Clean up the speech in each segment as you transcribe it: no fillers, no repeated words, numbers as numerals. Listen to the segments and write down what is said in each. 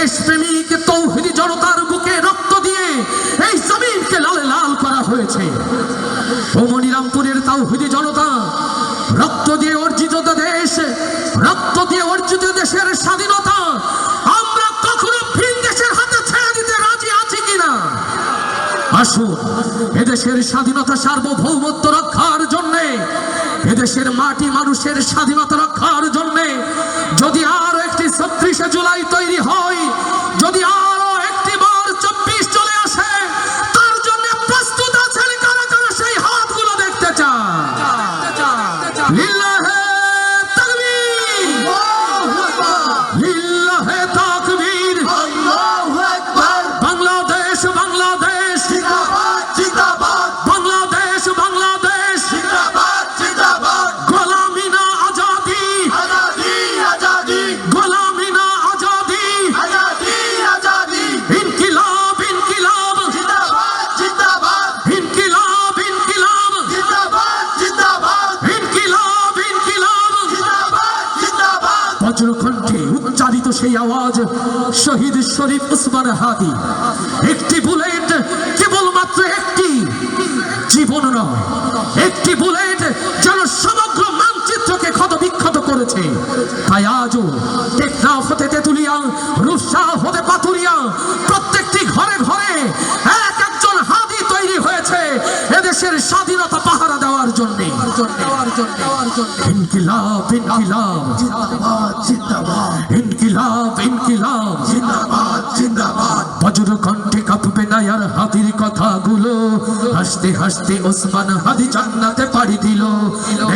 দেশপ্রেমিক তৌহিদি জনতার বুকে রক্ত দিয়ে এই জমিনকে লালে লাল করা হয়েছে। ও মনিরামপুরের তৌহিদি জনতা, রক্ত দিয়ে অর্জিত দেশ, রক্ত দিয়ে অর্জিত দেশের স্বাধীনতা আমরা কখনো ভিন দেশের হাতে ছেড়ে দিতে রাজি আছি কিনা? আসুন, এদেশের স্বাধীনতা সার্বভৌমত্ব রক্ষার জন্য, এদেশের মাটি মানুষের স্বাধীনতা রক্ষার জন্য যদি আরো একটি 26শে জুলাই তৈরি হয়, যদি আরো একটি বার 24 চলে আসে, তার জন্য প্রস্তুত আছেন কারা কারা? সেই হাতগুলো দেখতে চান। লিল্লাহে তাকবীর, লিল্লাহে তাকবীর, আল্লাহু আকবার। বাংলাদেশ বাংলাদেশ জিন্দাবাদ জিন্দাবাদ, বাংলাদেশ বাংলাদেশ, জিন্দাবাদ জিন্দাবাদ। গোলামি না আজাদি, আজাদি আজাদি, গোলামি না আজাদি, আজাদি আজাদি। ইনকিলাব ইনকিলাব, জিন্দাবাদ জিন্দাবাদ, ইনকিলাব ইনকিলাব, জিন্দাবাদ জিন্দাবাদ, ইনকিলাব ইনকিলাব। জিন্দাবাদ জিন্দাবাদ। বজ্রকণ্ঠে উচ্চারিত সেই আওয়াজ, শহীদ শরীফ উসমান হাদি। একটি বুলেট, কেবলমাত্র একটি, জীবন নয়, একটি বুলেট যেন সমগ্র মানচিত্রকে ক্ষত বিক্ষত করেছে। তাই আজও টেকনাফ হতে তেতুলিয়া, রূপসা হতে পাথুরিয়া, প্রত্যেকটি ঘরে ঘরে এক একজন হাদি তৈরি হয়েছে এদেশের স্বাধীনতা পাহারা দেওয়ার জন্য। ইনকিলাব ইনকিলাব, জিন্দাবাদ জিন্দাবাদ, ইনকিলাব ইনকিলাব, জিন্দাবাদ জিন্দাবাদ। বজ্র কণ্ঠে কাঁপবে না আর হাদির কথাগুলো। হাসতে হাসতে ওসমান হাদি জান্নাতে পাড়ি দিল।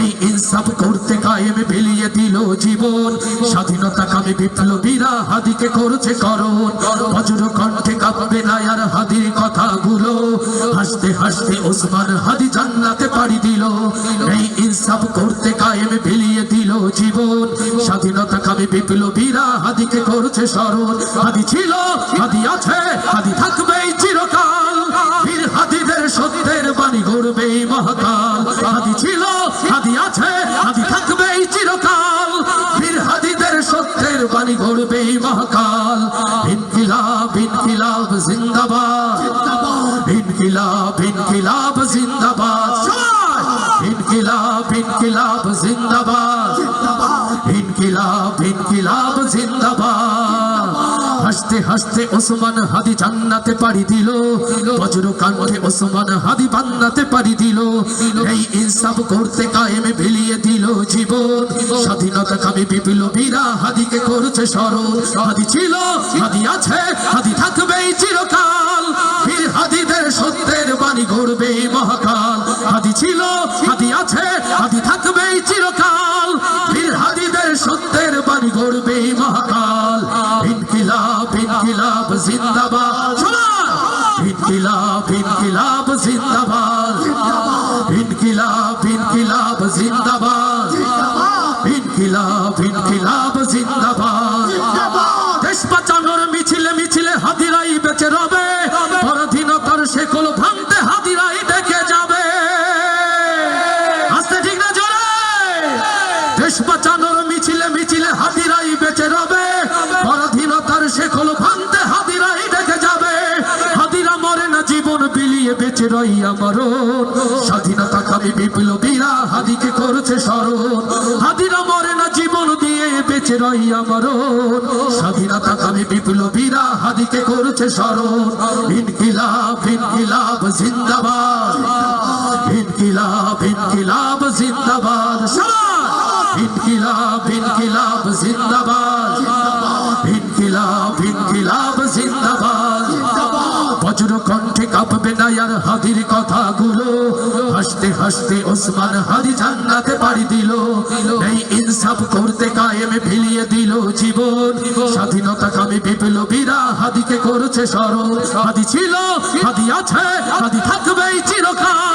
এই ইনসাফ করতে কায়েম বিলিয়ে দিল জীবন। স্বাধীনতা কামী বিপ্লবীরা হাদিকে করছে করণ। বজ্র কণ্ঠে কাঁপবে না আর হাদির কথাগুলো। হাসতে হাসতে ওসমান হাদি জান্নাতে পাড়ি দিল। এই ইনসাফ করতে কায়েম বিলিয়ে দিল জীবন। স্বাধীনতা কামী বিপ্লবীরা হাদিকে করছে স্মরণ। হাদি ছিল, হাদি আছে, হাদি থাকবে চিরকাল। বীর হাদিদের সত্যের বাণী গড়বে মহাকাল। হাদি ছিল, হাদি আছে, হাদি থাকবে চিরকাল। বীর হাদিদের সত্যের বাণী গড়বে মহাকাল। ইনকিলাব ইনকিলাব জিন্দাবাদ, ইনকিলাব ইনকিলাব জিন্দাবাদ, ইনকিলাব ইনকিলাব জিন্দাবাদ, ইনকিলাব ইনকিলাব জিন্দাবাদ। হাসতে হাসতে ওসমান হাদি জান্নাতে পাড়ি দিল। বজ্র কাণ্ঠে ওসমান হাদি বান্নাতে পাড়ি দিল। এই ইনসাফ করতে কায়েমে বিলিয়ে দিল জীবন। স্বাধীনতা কামী বিপ্লবীরা হাদিকে করছে স্মরণ। হাদি ছিল, হাদি আছে, হাদি থাকবে চিরকাল। বীর হাদিদের সত্যের বাণী গড়বে মহাকাল। হাদি ছিল, হাদি আছে, হাদি থাকবে চিরকাল। বীর হাদিদের সত্যের বাণী গড়বে মহাকাল। ইনকিলাব ইনকিলাব জিন্দাবাদ, ইনকিলাব ইনকিলাব জিন্দাবাদ, ইনকিলাব ইনকিলাব জিন্দাবাদ, ইনকিলাব ইনকিলাব জিন্দাবাদ। দেশ বাঁচানোর মিছিলে মিছিলে হাদিরাই বেঁচে রবে। পরাধীনতার শেকল ভাঙতে হাদিরাই ডেকে যাবে। আস্তে ঠিক না জোরে? দেশ বাঁচানোর মিছিলে মিছিলে হাদিরাই বেঁচে রবে। পরাধীনতার শেকল ভাঙতে হাদিরাই ডেকে যাবে। হাদিরা মরে না, জীবন বিলিয়ে বেঁচে রই আমরণ। স্বাধীনতা কামী বিপ্লবীরা হাদিকে করছে স্মরণ। হাদিরা মরে না, জীবন দিয়ে বেঁচে রই আমরণ। স্বাধীনতা কামী বিপ্লবীরা হাদিকে করছে স্মরণ। ইনকিলাব ইনকিলাব জিন্দাবাদ, ইনকিলাব ইনকিলাব জিন্দাবাদ, ইনকিলাব ইনকিলাব জিন্দাবাদ, ইনকিলাব ইনকিলাব জিন্দাবাদ। বজ্র কণ্ঠে কাঁপবে না আর হাদির কথাগুলো। হাসতে হাসতে ওসমান হাদি জান্নাতে পাড়ি দিল। এই ইনসাফ করতে কায়েমে বিলিয়ে দিল জীবন। স্বাধীনতা কামী বিপ্লবীরা হাদিকে করছে স্মরণ। হাদি ছিল, হাদি আছে, হাদি থাকবে চিরকাল।